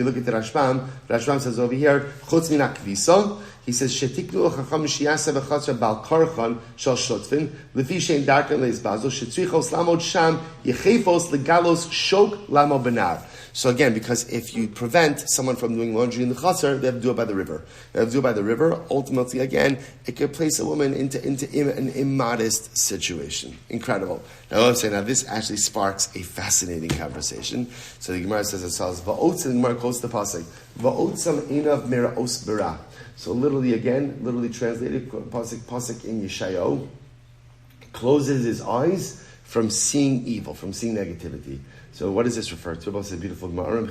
look at the Rashbam says over here, Chutz min hakvisa, he says, Shetiknu chacham shiyasa v'chatzar bal karchan shal shotfin, lefi shein darkan leizbazo, shetzrichos lamod sham, yechefos legalos shok lamo benar. So again, because if you prevent someone from doing laundry in the chatzar, they have to do it by the river. They have to do it by the river. Ultimately, again, it could place a woman into an immodest situation. Incredible. Now, I'm saying, this actually sparks a fascinating conversation. So the Gemara says as follows: Va'otz, and the Gemara quotes the pasuk, Va'otzam einav meraos bara. So literally translated, pasuk in Yeshayahu, closes his eyes from seeing evil, from seeing negativity. So what does this refer to? It's a beautiful Gemara.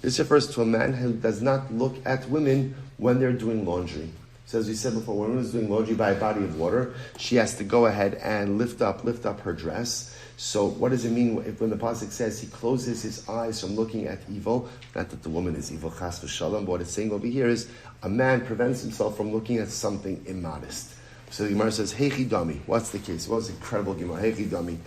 This refers to a man who does not look at women when they're doing laundry. So as we said before, when a woman is doing laundry by a body of water, she has to go ahead and lift up her dress. So what does it mean when the pasuk says he closes his eyes from looking at evil? Not that the woman is evil, chas v'shalom, but what it's saying over here is a man prevents himself from looking at something immodest. So the Gemara says, Heichi dami. What's the case? What's incredible Gemara? Heichi dami.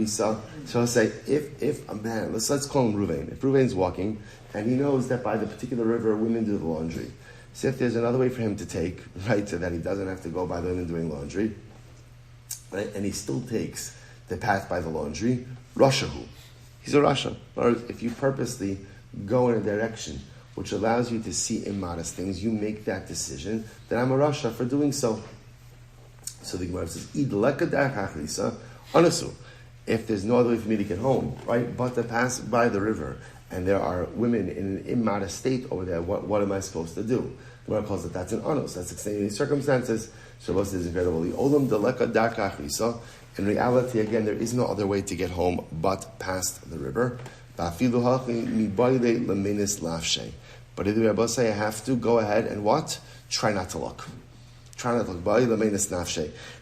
So I'll say, if a man, let's call him Ruvain. If Ruvain's walking, and he knows that by the particular river, women do the laundry. So if there's another way for him to take, right, so that he doesn't have to go by the women doing laundry, right, and he still takes the path by the laundry, Rashahu. He's a Rasha. Or if you purposely go in a direction which allows you to see immodest things, you make that decision, then I'm a Rasha for doing so. So the Gemara says, if there's no other way for me to get home, right, but to pass by the river, and there are women in an immodest state over there, what am I supposed to do? The Gemara calls it, that's an anos, that's extenuating circumstances. Shabbos is incredible. In reality, again, there is no other way to get home but past the river. But if the Rebbe say I have to, go ahead and what? Try not to look. Try not to look.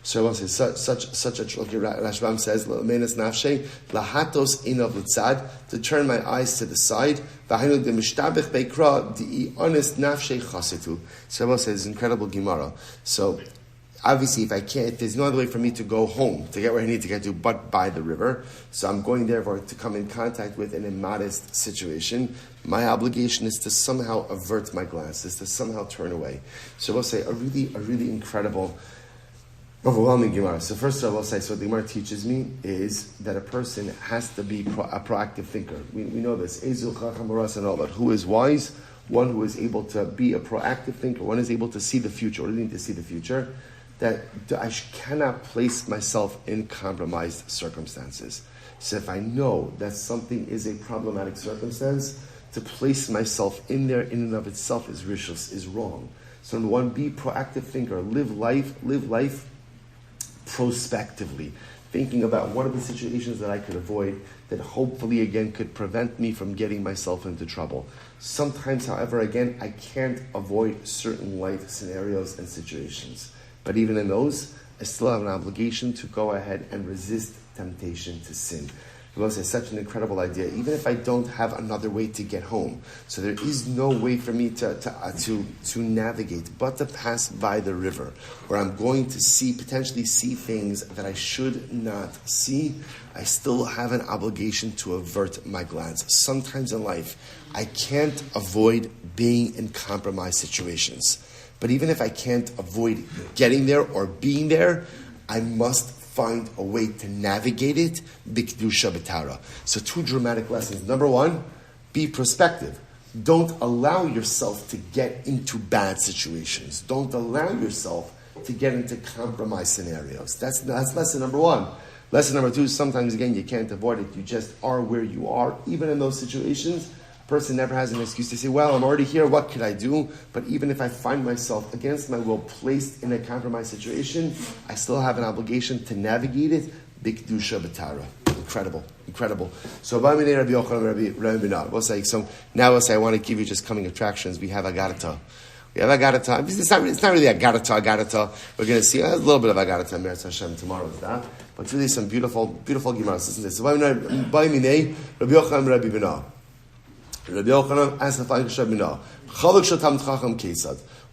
So Rebbe says such a trick. Rashbam says L'menes nafshe lahatos inav l'tzad, to turn my eyes to the side. V'hainu de mishtabich beikra di honest nafshe chasitu. So Rebbe says incredible Gemara. So obviously, if there's no other way for me to go home, to get where I need to get to, but by the river, so I'm going therefore to come in contact with an immodest situation, my obligation is to somehow avert my glances, to somehow turn away. So we'll say a really incredible, overwhelming Gemara. So first of all, so what the Gemara teaches me is that a person has to be a proactive thinker. We know this. Ezul Chacham Baras and all that. Who is wise? One who is able to be a proactive thinker. One is able to see the future. What do you need to see the future? That I cannot place myself in compromised circumstances. So if I know that something is a problematic circumstance, to place myself in there in and of itself is vicious, is wrong. So number one, be proactive thinker. Live life prospectively, thinking about what are the situations that I could avoid that hopefully again could prevent me from getting myself into trouble. Sometimes, however, again, I can't avoid certain life scenarios and situations. But even in those, I still have an obligation to go ahead and resist temptation to sin. It's such an incredible idea. Even if I don't have another way to get home, so there is no way for me to navigate but to pass by the river, where I'm going to potentially see things that I should not see, I still have an obligation to avert my glance. Sometimes in life, I can't avoid being in compromised situations. But even if I can't avoid getting there or being there, I must find a way to navigate it, b'kedusha b'TORAH. So 2 dramatic lessons. Number 1, be prospective. Don't allow yourself to get into bad situations. Don't allow yourself to get into compromised scenarios. That's lesson number 1. Lesson number 2, sometimes again you can't avoid it. You just are where you are. Even in those situations, a person never has an excuse to say, well, I'm already here, what could I do? But even if I find myself against my will placed in a compromised situation, I still have an obligation to navigate it, b'kedusha b'TORAH. Incredible. So now we'll say, I want to give you just coming attractions. We have Agarata. It's not really Agarata. We're going to see a little bit of Agarata, Meretz Hashem, tomorrow is that. But it's really some beautiful Gemaras. Listen to this. Rabbi Yochanan asked the following question: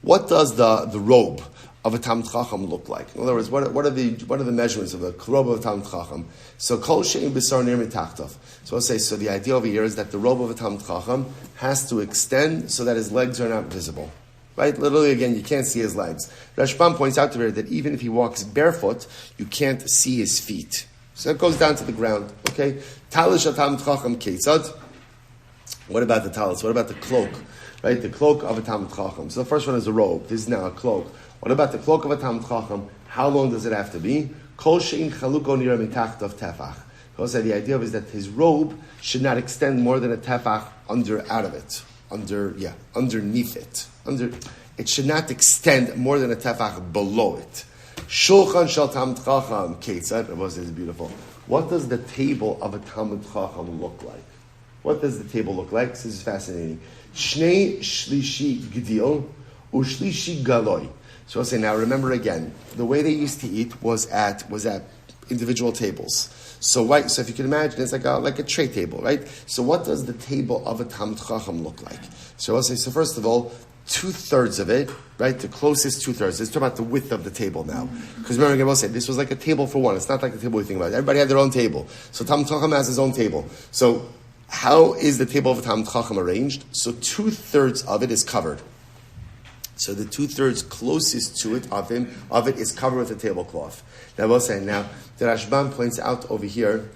what does the robe of a Talmud Chacham look like? In other words, what are the measurements of the robe of a Talmud Chacham? So kol she'im b'sar nir mitachtav. So I'll say, so the idea over here is that the robe of a Talmud Chacham has to extend so that his legs are not visible. Right? Literally, again, you can't see his legs. Rashbam points out to her that even if he walks barefoot, you can't see his feet. So it goes down to the ground. Okay? Talish Talmud Chacham ketzad. What about the talis? What about the cloak? Right? The cloak of a Talmud Chacham. So the first one is a robe. This is now a cloak. What about the cloak of a Talmud Chacham? How long does it have to be? Kol she'in chaluko nira mitachtav tefach. So the idea is that his robe should not extend more than a tefach underneath it. It should not extend more than a tefach below it. Shulchan shel Talmud Chacham ketzad. Rabbi says beautiful. What does the table of a Talmud Chacham look like? What does the table look like? This is fascinating. Shnei shlishi gdil ushlishi galoi. So I'll say now. Remember again, the way they used to eat was at individual tables. So if you can imagine, it's like a tray table, right? So what does the table of a Talmud Chacham look like? So I'll say, so first of all, 2/3 of it, right? The closest 2/3. Let's talk about the width of the table now. Because remember, I will say, this was like a table for one. It's not like the table we think about. Everybody had their own table. So Talmud Chacham has his own table. So how is the table of a Talmud Chacham arranged? So 2/3 of it is covered. So the 2/3 closest to it of it is covered with a tablecloth. Now we'll say, the Rashbam points out over here.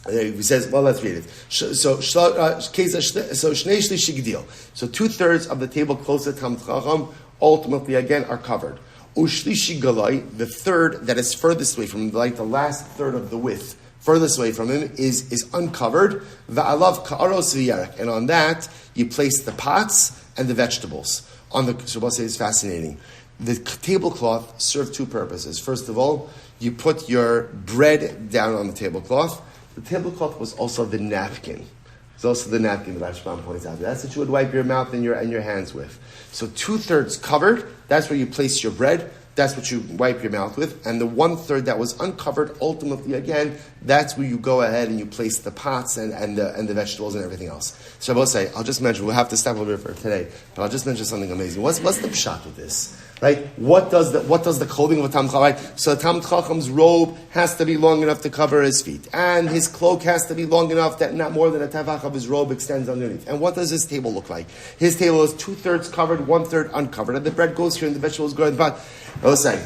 He says, well, let's read it. So 2/3 of the table closest to Talmud Chacham ultimately again are covered. Ushlishi galai, the third that is furthest away from him, like the last third of the width, furthest away from him is uncovered. Va'alav ka'aros v'yarek, and on that you place the pots and the vegetables. So we'll say it's fascinating. The tablecloth served 2 purposes. First of all, you put your bread down on the tablecloth. The tablecloth was also the napkin. It's also the napkin that Rashbam points out. That's what you would wipe your mouth and your hands with. So 2/3 covered, that's where you place your bread. That's what you wipe your mouth with. And the 1/3 that was uncovered, ultimately, again, that's where you go ahead and you place the pots and the vegetables and everything else. So I will say, I'll just mention, we'll have to stop a little bit for today, but I'll just mention something amazing. What's the pshat with this? Right? What does the clothing of a Talmud Chacham, right? So the Talmud Chacham's robe has to be long enough to cover his feet. And his cloak has to be long enough that not more than a tefach of his robe extends underneath. And what does his table look like? His table is 2/3 covered, 1/3 uncovered. And the bread goes here and the vegetables go in the pot. I was saying,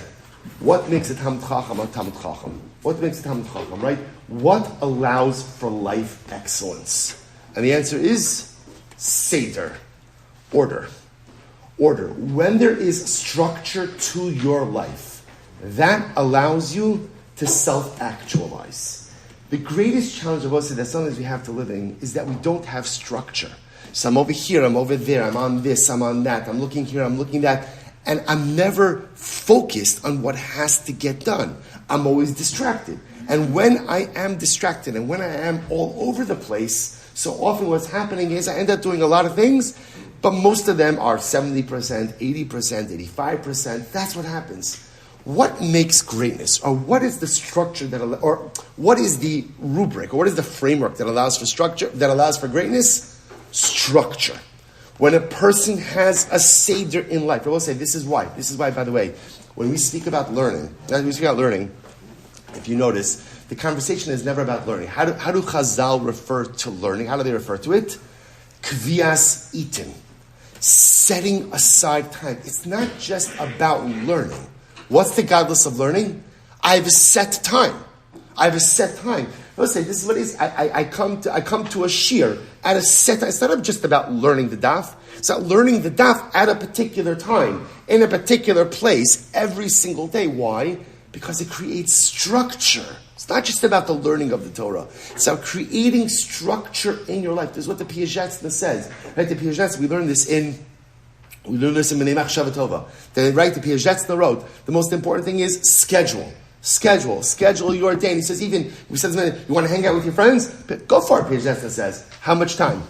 what makes a Talmud Chacham a Talmud Chacham? What makes a Talmud Chacham, right? What allows for life excellence? And the answer is Seder. Order. When there is structure to your life, that allows you to self-actualize. The greatest challenge of us that sometimes we have to live in is that we don't have structure. So I'm over here, I'm over there, I'm on this, I'm on that, I'm looking here, I'm looking that, and I'm never focused on what has to get done. I'm always distracted. And when I am distracted and when I am all over the place, so often what's happening is I end up doing a lot of things, But most of them are 70%, 80%, 85%. That's what happens. What makes greatness? Or what is the structure or what is the rubric, or what is the framework that allows for structure, that allows for greatness? Structure. When a person has a seder in life, I will say this is why. This is why, by the way, when we speak about learning, if you notice, the conversation is never about learning. How do Chazal refer to learning? How do they refer to it? Kvias itin. Setting aside time. It's not just about learning. What's the godless of learning? I have a set time. Let's say this is what it is. I come to a shir at a set time. It's not just about learning the daf. It's about learning the daf at a particular time, in a particular place, every single day. Why? Because it creates structure. It's not just about the learning of the Torah. It's about creating structure in your life. This is what the Piazetzna says. Right? The Piazetzna, we learn this in B'nai Machshava Tova. The Piazetzna wrote, the most important thing is schedule your day. And he says, you want to hang out with your friends? Go for it, Piazetzna says. How much time?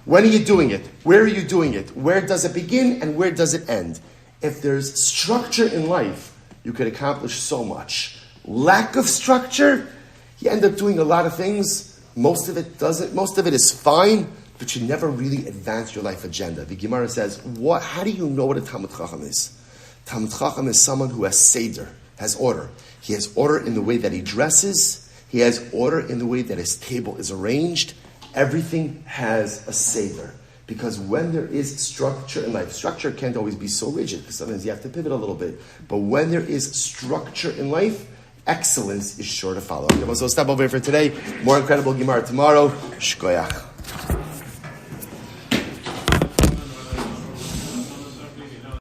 When are you doing it? Where are you doing it? Where does it begin and where does it end? If there's structure in life, you could accomplish so much. Lack of structure, you end up doing a lot of things. Most of it is fine, but you never really advance your life agenda. The Gemara says, how do you know what a Talmud Chacham is? Talmud Chacham is someone who has seder, has order. He has order in the way that he dresses. He has order in the way that his table is arranged. Everything has a seder. Because when there is structure in life, structure can't always be so rigid, because sometimes you have to pivot a little bit. But when there is structure in life, excellence is sure to follow. So stop over here for today. More incredible Gemara tomorrow. Shkoyach.